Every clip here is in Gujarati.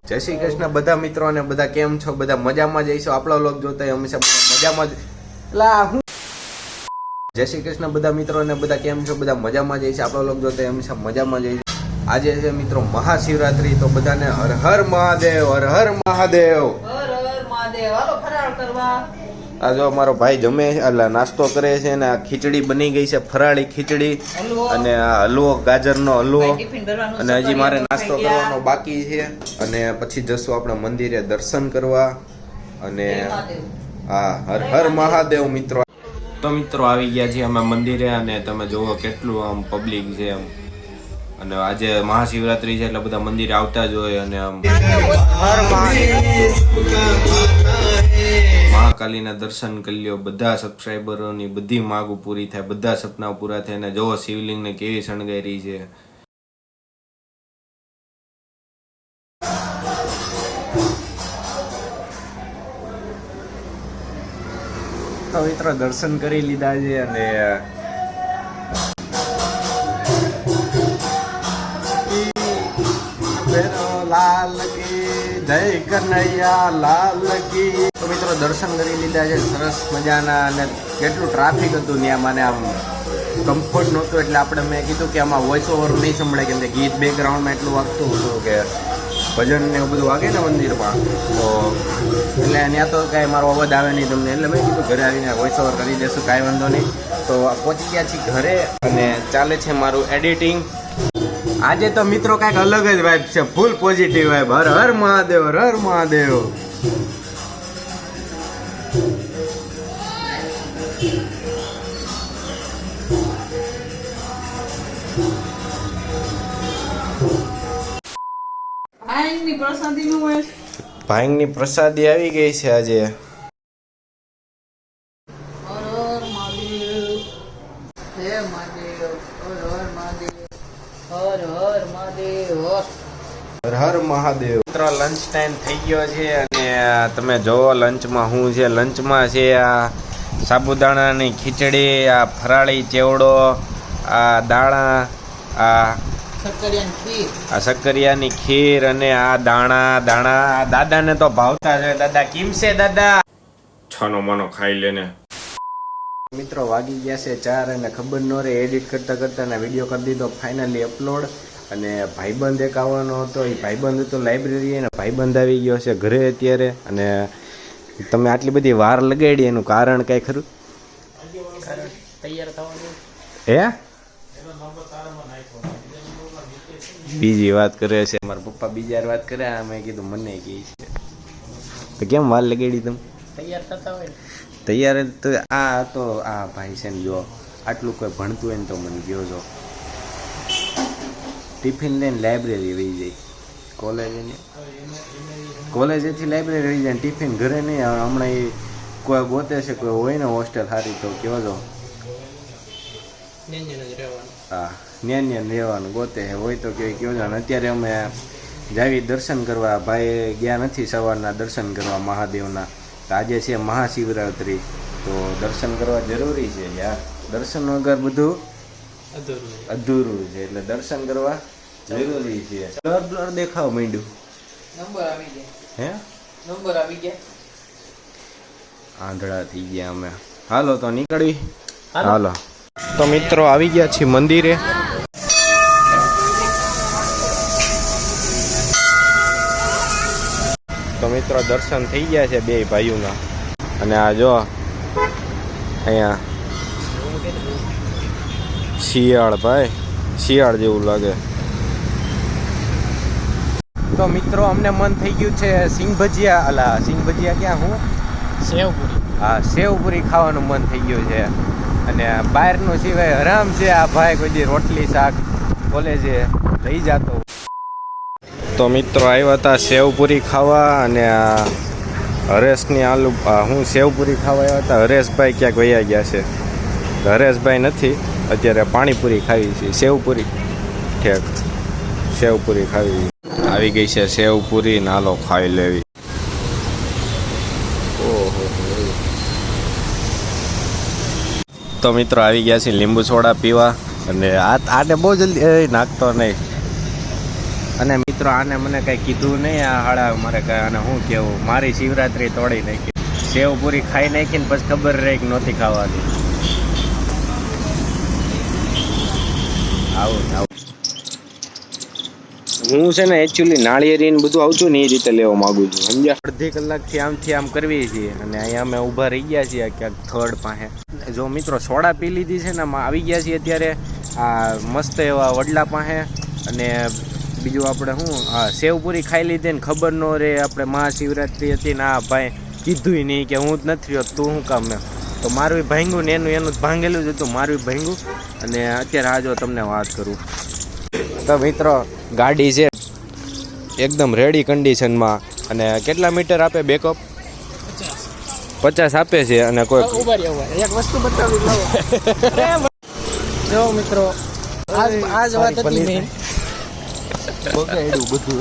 જય શ્રી કૃષ્ણ બધા મિત્રો ને બધા કેમ છો? બધા મજામાં જઈશું. આપણો વ્લોગ જોતા હંમેશા મજામાં જ જય શ્રી કૃષ્ણ બધા મિત્રો ને બધા કેમ છો? બધા મજામાં જઈશું. આપણો વ્લોગ જોતા હંમેશા મજામાં જઈશું. આજે છે મિત્રો મહાશિવરાત્રી, તો બધાને હર હર મહાદેવ, હર હર મહાદેવ, હર હર મહાદેવ. હાલો ફરાળ કરવા. આ જો અમારો ભાઈ જમે એટલે નાસ્તો કરે છે ને આ ખીચડી બની ગઈ છે, ફરાળી ખીચડી અને આ હલવો, ગાજરનો હલવો. અને હજી મારે નાસ્તો કરવાનો બાકી છે અને પછી જશું આપણે મંદિરે દર્શન કરવા. અને હા, હર હર મહાદેવ મિત્રો. તો મિત્રો આવી ગયા છીએ અમે મંદિરે અને તમે જુઓ કેટલું આમ પબ્લિક છે એમ. અને આજે મહાશિવરાત્રી છે એટલે બધા મંદિરે આવતા જ હોય. અને આમ હર મહાકાલીના દર્શન કરી લ્યો. બધા સબસ્ક્રાઈબરોની બધી માગો પૂરી થાય, બધા સપના પૂરા થાય. અને જોવો શિવલિંગને કેવી શણગારી છે. તો મિત્રો દર્શન કરી લીધા છે અને લાલ કી જય કનૈયા લાલ કી. તો મિત્રો દર્શન કરી લીધા છે સરસ મજાના. અને કેટલું ટ્રાફિક હતું ત્યાં, મને આમ કમ્ફર્ટ નહોતું એટલે આપણે મેં કીધું કે આમાં વોઇસ ઓવર નહીં સંભળાય, કેમ કે ગીત બેકગ્રાઉન્ડમાં એટલું વાગતું હતું કે ભજન ને એવું બધું વાગે ને મંદિરમાં, તો એટલે ત્યાં તો કાંઈ મારો અવાજ આવે નહીં તમને, એટલે મેં કીધું ઘરે આવીને વોઇસ ઓવર કરી દેશું, કાંઈ વાંધો નહીં. તો પહોંચી ગયા છીએ ઘરે અને ચાલે છે મારું એડિટિંગ. આજે તો મિત્રો કાંઈક અલગ જ વાઇબ છે, ફૂલ પોઝિટિવ વાઇબ. હર હર મહાદેવ, હર હર મહાદેવ. ભાઈની પ્રસાદી આવી ગઈ છે આજે. હર હર મહાદેવ. મિત્રો લંચ ટાઈમ થઈ ગયો છે અને તમે જોવો લંચમાં શું છે. લંચમાં છે આ સાબુદાણાની ખીચડી, આ ફરાળી ચેવડો, આ દાણા, આ શક્કરિયાની ખીર અને આ દાણા. દાદાને તો ભાવતા છે. દાદા કેમ છે દાદા? છાનો માનો ખાઈ લેને. મિત્રો વાગી ગયા છે 4 અને ખબર ન રહે એડિટ કરતા કરતા વિડીયો કરી દીધો ફાઇનલી અપલોડ. અને ભાઈબંધ એક આવવાનો હતો, એ ભાઈબંધ હતો લાઇબ્રેરી, અને ભાઈબંધ આવી ગયો છે ઘરે અત્યારે. અને તમે આટલી બધી વાર લગાડી એનું કારણ કઈ ખરું? તૈયાર થવાનું હે? બીજી વાત કરે છે મારા પપ્પા, બીજી વાત કરે. મેં કીધું મને કહે છે તો કેમ વાર લગાડી તમે? તૈયાર થતા હોય તૈયાર તો આ તો આ ભાઈ છે ને, જો આટલું કોઈ ભણતું હોય ને તો મને કહો છો. ટિફિન લઈને લાઇબ્રેરી વહી જાય, કોલેજેથી લાઇબ્રેરી વહી જાય, ટિફિન ઘરે નહીં. હમણાં એ કોઈ ગોતે છે, કોઈ હોય ને હોસ્ટેલ સારી તો કહો છો. હા, ન્યા રહેવાનું ગોતે હોય તો કહો છો. અને અત્યારે અમે જાવી દર્શન કરવા. ભાઈ ગયા નથી સવારના દર્શન કરવા મહાદેવના. આજે છે મહાશિવરાત્રી, તો દર્શન કરવા જરૂરી છે યાર. દર્શન વગર બધું અધૂરું છે, એટલે દર્શન કરવા જરૂરી છે. બ્લર દેખાવ માંડ્યું. નંબર આવી ગયા. હે? નંબર આવી ગયા. આંધળા થઈ ગયા અમે. હાલો તો નીકળવી. હાલો તો મિત્રો આવી ગયા છીએ મંદિરે. તો મિત્રો દર્શન થઈ ગયા છે બે ભાઈઓના. અને આ જો અહીંયા શિયાળ, ભાઈ શિયાળ જેવું લાગે. તો મિત્રો અમને મન થઈ ગયું છે સિંગ ભજીયા. અલા સિંગ ભજીયા ક્યાં? હું સેવપુરી. હા, સેવપુરી ખાવાનું મન થઈ ગયું છે. અને બહારનું સિવાય હરામ છે. આ ભાઈ કોઈ દી રોટલી શાક કોલેજે લઈ જતો. તો મિત્રો આવ્યા હતા સેવપુરી ખાવા. અને આ હરેશની આલુ હું સેવપુરી ખાવા આવ્યા હતા. હરેશભાઈ ક્યાંક વયા ગયા છે. હરેશભાઈ નથી, અત્યારે પાણીપુરી ખાવી છે. સેવપુરી ઠેક સેવપુરી ખાવી આવી ગઈ છે. સેવપુરી નાલો ખાઈ લેવી. ઓહો, તો મિત્રો આવી ગયા છે લીંબુ સોડા પીવા. અને આને બહુ જલ્દી નાખતો નહીં. અને મિત્રો આને મને કઈ કીધું નહીં, આ હાડા મારે કઈ આને શું કેવું, મારી શિવરાત્રી તોડી નાખી, સેવ પૂરી ખાઈ નાખીને પછી ખબર રહી કે નહોતી ખાવાની. આવું હું છે ને એકચ્યુઅલી નાળિયેરી ને બધું આવતું ને એ રીતે લેવા માંગુ છું, સમજ્યા? અડધી કલાકથી આમથી આમ કરવી છીએ અને અહીંયા અમે ઊભા રહી ગયા છીએ ક્યાંક થર્ડ પાસે. જો મિત્રો સોડા પી લીધી છે ને, આવી ગયા છીએ અત્યારે આ મસ્ત એવા વડલા પાસે. અને બીજું આપણે શું સેવ પૂરી ખાઈ લીધી ને ખબર ન રહે આપણે મહાશિવરાત્રી હતી ને આ ભાઈ કીધું નહીં કે હું જ નથી રહ્યો, તું શું કામ ને? તો મારું ભાંગ્યું ને એનું જ ભાંગેલું જ હતું, મારું ભાંગ્યું. અને અત્યારે આ જો તમને વાત કરું તો મિત્રો ગાડી છે એકદમ રેડી કન્ડિશનમાં. અને કેટલા મીટર આપે બેકઅપ? 50 આપે છે. અને કોઈ એક વસ્તુ બતાવી જો મિત્રો આજ વાત હતી મેં બગાડ્યું બધું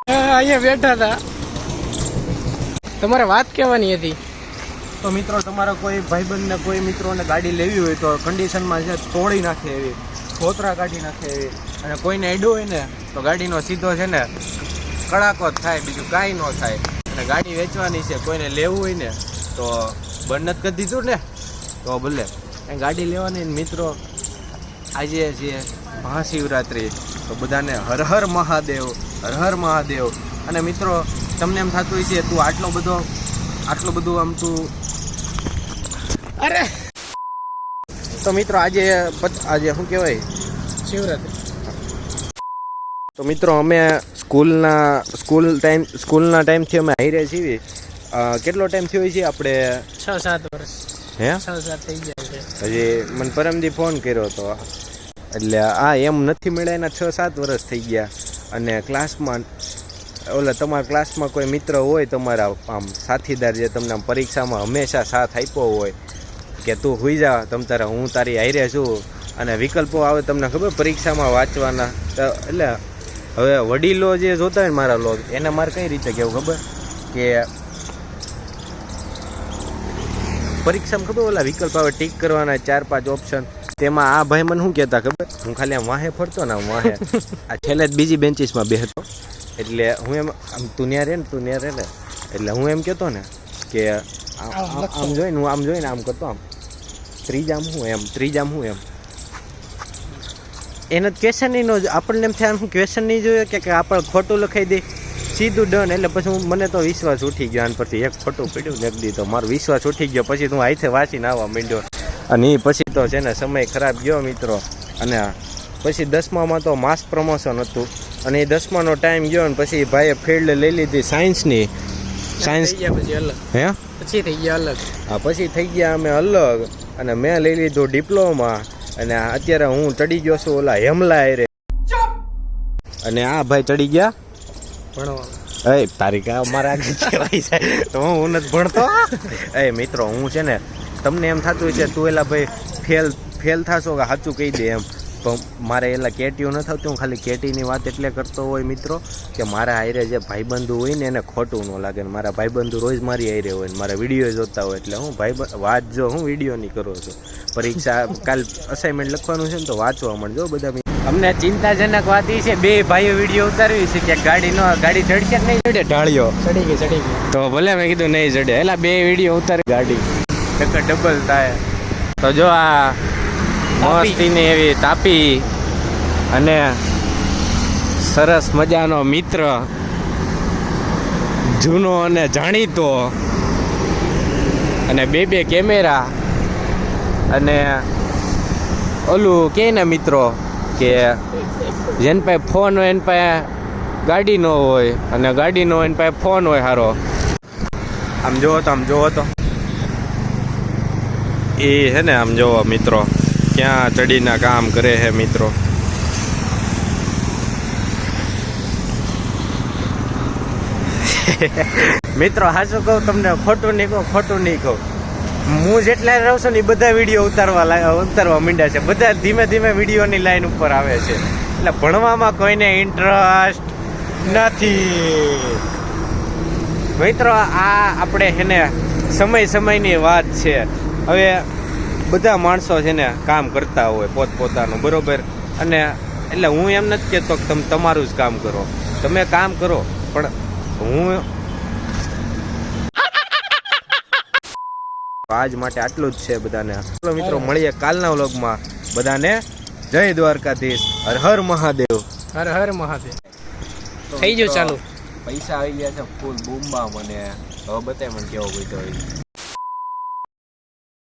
અહીંયા બેઠા હતા, તમારે વાત કહેવાની હતી. તો મિત્રો તમારા કોઈ ભાઈબંધને કોઈ મિત્રોને ગાડી લેવી હોય તો કન્ડિશનમાં છે તોડી નાખે એવી, છોતરા કાઢી નાખે એવી. અને કોઈને એડો હોય ને તો ગાડીનો સીધો છે ને કડાકો જ થાય, બીજું કાંઈ ન થાય. અને ગાડી વેચવાની છે, કોઈને લેવું હોય ને તો બંધ નથી કરી દીધું ને તો ભલે ગાડી લેવાની. મિત્રો આજે છે મહાશિવરાત્રિ, તો બધાને હર હર મહાદેવ, હર હર મહાદેવ. અને મિત્રો તમને એમ થતું હોય છે તું આટલું બધું આમ તું અરે તો મિત્રો આજે શું કહેવાય શિવરાત્રી. તો મિત્રો અમે સ્કૂલના ટાઈમથી અમે હાઈરે છીએ. કેટલો ટાઈમ થયો છે આપણે? 6-7 વર્ષ. હે 6-7 થઈ જાય છે. હજી મને પરમદી ફોન કર્યો હતો, એટલે એમ નથી મળ્યા એના 6-7 વર્ષ થઈ ગયા. અને ક્લાસમાં તમારા ક્લાસમાં કોઈ મિત્ર હોય તમારા આમ સાથીદાર જે તમને આમ પરીક્ષામાં હંમેશા સાથ આપ્યો હોય કે તું હોઈ જા તમ તારે, હું તારી હારે છું. અને વિકલ્પો આવે તમને ખબર પરીક્ષામાં વાંચવાના. એટલે હવે વડીલો જે જોતા હોય ને મારા લોક, એને મારે કઈ રીતે કહેવું ખબર કે પરીક્ષામાં ખબર ઓલા વિકલ્પ આવે ટીક કરવાના 4-5 ઓપ્શન, તેમાં આ ભાઈ મને શું કહેતા ખબર, હું ખાલી આમ વાહે ફરતો ને વાહે આ છેલ્લે જ બીજી બેન્ચીસમાં બેસતો, એટલે હું એમ આમ તું ન્યા રે ને એટલે હું એમ કહેતો ને કે આમ જોઈને હું આમ જોઈને આમ કરતો, આમ ત્રીજામ હું એમ એને ક્વેશ્ચન નહીં આપણને એમ થાય હું ક્વેશ્ચન નહીં જોઈએ કે આપણે ખોટું લખાઈ દે સીધું ડન. એટલે પછી મને તો વિશ્વાસ ઉઠી ગયો, આને પરથી એક ખોટું પીડ્યું લખી દીધો, મારો વિશ્વાસ ઉઠી ગયો. પછી હું આઈથે વાંચીને આવવા માંડ્યો. અને એ પછી તો છે ને સમય ખરાબ ગયો મિત્રો. અને પછી 10મામાં તો માસ પ્રમોશન હતું, અને એ 10માનો ટાઈમ ગયો ને પછી ભાઈએ ફિલ્ડ લઈ લીધી સાયન્સની. સાયન્સ પછી અલગ હે પછી થઈ ગયા અલગ. હા પછી થઈ ગયા અમે અલગ. અને મેં લઈ લીધું ડિપ્લોમા. અને અત્યારે હું ચડી ગયો છું ઓલા હેમલા રે. અને આ ભાઈ ચડી ગયા ભણવા. એ તારી કા મારા આગળ કહેવાય છે તો હું નથી ભણતો. એ મિત્રો હું છે ને તમને એમ થતું છે તું એલા ભાઈ ફેલ થશો કે સાચું કહી દે એમ, પણ મારે એલા કેટીઓ ન થતું. હું ખાલી કેટીની વાત એટલે કરતો હોય મિત્રો કે મારા હારે જે ભાઈબંધુ હોય ને એને ખોટું ન લાગે. ને મારા ભાઈબંધુ રોજ મારી હારે હોય ને મારા વિડીયો જોતા હોય, એટલે હું વાત જો હું વિડીયોની કરું છું. પરીક્ષા કાલ અસાઇનમેન્ટ લખવાનું છે ને તો વાંચવા મળજો બધા. અમને ચિંતાજનક વાત એ છે બે ભાઈઓ વિડીયો ઉતારવી છે કે ગાડી ચડશે કે નહીં ચડે, ઢાળ્યો ચડી ગઈ તો ભલે મેં કીધું નહીં ચડે. એટલે બે વિડીયો ઉતારી ગાડી ટક્કર ડબલ થાય. તો જો આ મસ્તીની એવી તાપી અને સરસ મજાનો મિત્ર જૂનો અને જાણીતો અને બે કેમેરા અને ઓલું કે ને મિત્રો કે જેન પાસે ફોન હોય એની પાસે ગાડી ન હોય અને ગાડી ન હોય એની પાસે ફોન હોય સારો. આમ જોવો તો એ છે ને આમ જોવો મિત્રો ક્યાં ચડીને કામ કરે છે મિત્રો. મિત્રો હાચું કહું તમને, ખોટું નહીં કહું. હું જેટલા રહું છું ને એ બધા વિડીયો ઉતારવા માંડ્યા છે. બધા ધીમે ધીમે વિડીયોની લાઈન ઉપર આવે છે. એટલે ભણવામાં કોઈને ઇન્ટરેસ્ટ નથી મિત્રો. આ આપણે છે ને સમયની વાત છે. હવે બધા માણસો છે ને કામ કરતા હોય પોતપોતાનું બરોબર, અને એટલે હું એમ નથી કહેતો કે તમે તમારું જ કામ કરો, તમે કામ કરો, પણ હું આજ માટે આટલું જ છે બધાને. ચલો મિત્રો મળીએ કાલના વ્લોગમાં. બધાને જય દ્વારકાધીશ, હર હર મહાદેવ. હર હર મહાદેવ. થઈ ગયું ચાલુ. પૈસા આવી ગયા છે ફૂલ બૂમબા. મને હવે બતાય મને કેવો ગયો.